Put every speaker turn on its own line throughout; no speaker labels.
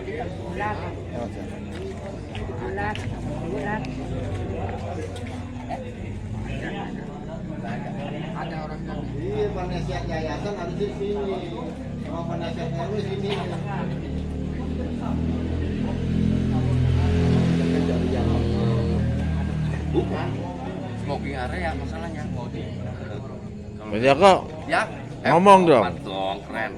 Ada orang iya, penasihat yayasan harus di sini. Kalau penasihat RW di sini. Bukan smoking area masalahnya mau di.
Ya kok.
Ya,
ngomong dong.
Dong, keren.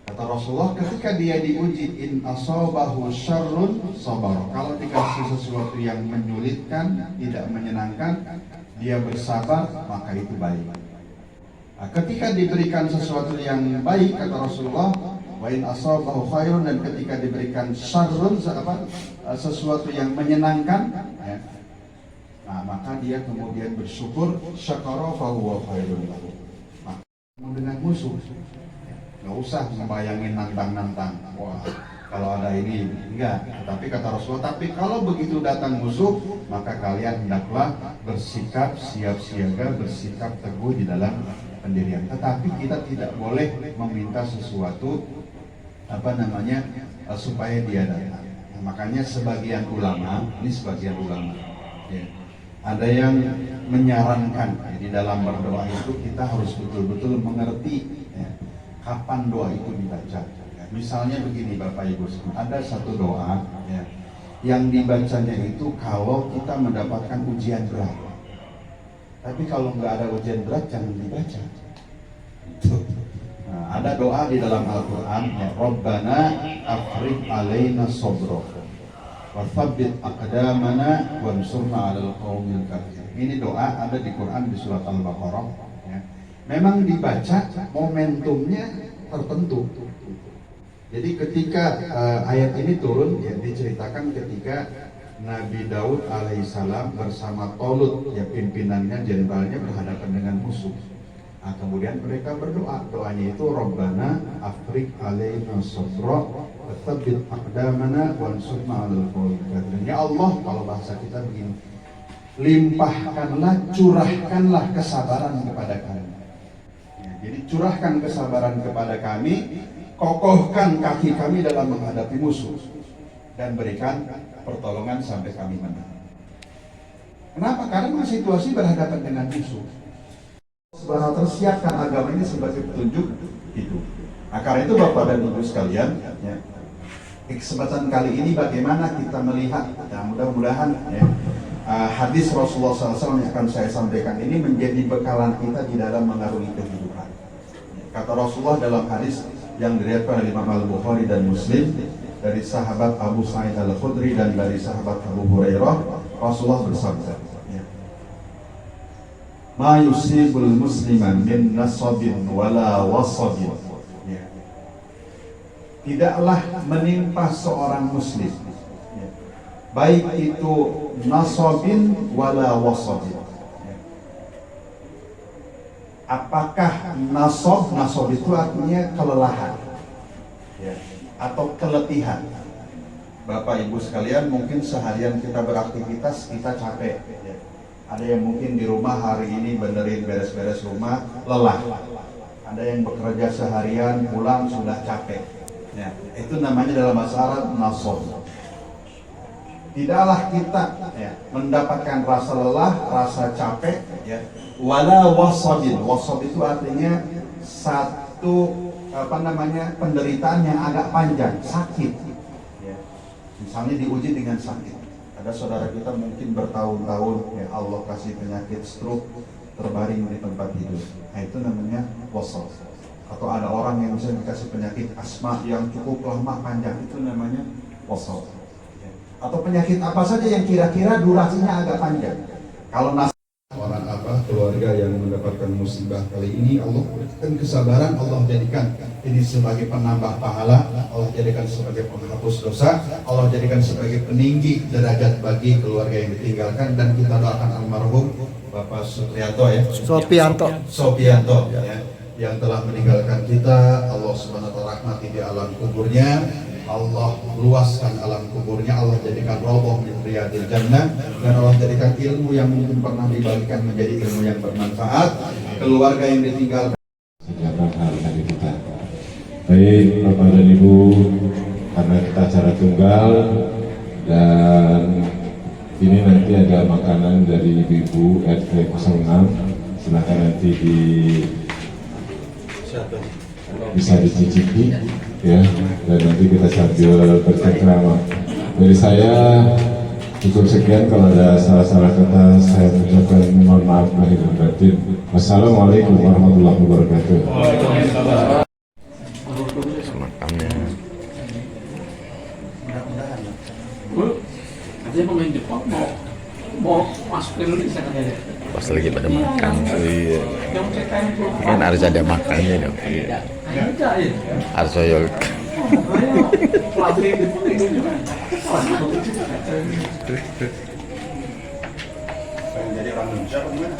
Kata Rasulullah ketika dia diuji in asabahu syarrun sabar. Kalau dikasih sesuatu yang menyulitkan, tidak menyenangkan, dia bersabar, maka itu baik. Nah, ketika diberikan sesuatu yang baik, kata Rasulullah, wa in asabahu khairun, dan ketika diberikan syarrun sesuatu yang menyenangkan, ya, nah, maka dia kemudian bersyukur, syakara fa huwa khairun lahu. Dengan musuh nggak usah membayangin nantang-nantang. Wah, kalau ada ini enggak. Tapi kata Rasulullah, tapi kalau begitu datang musuh, maka kalian hendaklah bersikap siap siaga, bersikap teguh di dalam pendirian. Tetapi kita tidak boleh meminta sesuatu supaya dia datang. Nah, makanya sebagian ulama, ini sebagian ulama, ya, ada yang menyarankan ya, di dalam berdoa itu kita harus betul-betul mengerti ya, kapan doa itu dibaca. Ya, misalnya begini Bapak Ibu, ada satu doa ya, yang dibacanya itu kalau kita mendapatkan ujian berat. Tapi kalau nggak ada ujian berat jangan dibaca. Nah, ada doa di dalam Al-Quran ya, Rabbana afriq alaina sobro wa thabbit aqdamana wansurna 'alal qaumil kafirin. Ini doa ada di Quran di surat Al-Baqarah ya. Memang dibaca momentumnya tertentu. Jadi ketika ayat ini turun ya, diceritakan ketika Nabi Daud alaihissalam bersama Tolut ya, pimpinannya, jenderalnya berhadapan dengan musuh. Nah, kemudian mereka berdoa, doanya itu Rabbana afriq alaina sabra wa tsabbit aqdamana wansurna 'alal qaumil kafirin. Ya Allah, kalau bahasa kita begini, limpahkanlah, curahkanlah kesabaran kepada kami. Ya, jadi curahkan kesabaran kepada kami, kokohkan kaki kami dalam menghadapi musuh, dan berikan pertolongan sampai kami menang. Kenapa? Karena situasi berhadapan dengan musuh. Subhanahu wa ta'ala siapkan agama ini sebagai petunjuk itu. Nah, karena itu Bapak dan Ibu sekalian, ya, kesempatan kali ini bagaimana kita melihat, ya, mudah-mudahan ya, hadis Rasulullah SAW yang akan saya sampaikan ini menjadi bekalan kita di dalam mengarungi kehidupan. Kata Rasulullah dalam hadis yang diriwayatkan oleh Imam Al-Bukhari dan Muslim dari sahabat Abu Sa'id Al-Khudri dan dari sahabat Abu Hurairah, Rasulullah bersabda, ya, ma yusibul musliman min nasabin wala wasabin, ya, tidaklah menimpa seorang muslim, ya, baik itu nasabin wala wasabin. Apakah nasab itu artinya kelelahan ya, atau keletihan. Bapak Ibu sekalian, mungkin seharian kita beraktivitas, kita capek ya. Ada yang mungkin di rumah hari ini benerin beres-beres rumah, lelah. Ada yang bekerja seharian, pulang sudah capek ya. Itu namanya dalam bahasa Arab nasab. Tidaklah kita ya, mendapatkan rasa lelah, rasa capek ya, wala wasabin. Wasab itu artinya satu penderitaan yang agak panjang, sakit ya. Misalnya diuji dengan sakit. Ada saudara kita mungkin bertahun-tahun ya, Allah kasih penyakit stroke, terbaring di tempat tidur. Nah, itu namanya wasab. Atau ada orang yang bisa dikasih penyakit asma yang cukup lama panjang, itu namanya wasab. Atau penyakit apa saja yang kira-kira durasinya agak panjang. Kalau orang keluarga yang mendapatkan musibah kali ini, Allah berikan kesabaran, Allah jadikan ini sebagai penambah pahala, Allah jadikan sebagai penghapus dosa, Allah jadikan sebagai peninggi derajat bagi keluarga yang ditinggalkan. Dan kita doakan almarhum Bapak Supriyanto ya, Sopianto ya, yang telah meninggalkan kita. Allah Subhanahu wa ta'ala rahmati di alam kuburnya, Allah luaskan alam kuburnya, Allah jadikan roboh min riyadil jannah, dan Allah jadikan ilmu yang mungkin pernah dibagikan menjadi ilmu yang bermanfaat. Keluarga yang ditinggalkan
Baik Bapak dan Ibu, karena kita acara tunggal dan ini nanti ada makanan dari ibu-ibu RT 06, silakan nanti bisa dicicipi ya, dan nanti kita sambil bercengkrama. Dari saya cukup sekian, kalau ada salah-salah kata saya ucapkan mohon maaf lahir dan batin. Wassalamualaikum warahmatullahi wabarakatuh.
Semakannya.
Dia pemain Jepang mau masuk ke Indonesia katanya.
Pas lagi pada makan. Iya. Kan harus ada makannya dong. Iya. Harus oyol.
Pelatih itu juga.
Jadi orang Indonesia apa gimana?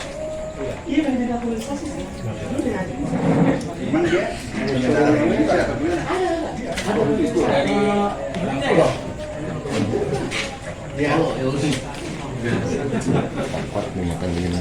Iya, pengen jadi naturalisasi sih.
Gimana dia? Saudara Indonesia apa gimana?
Dia
Makan begini.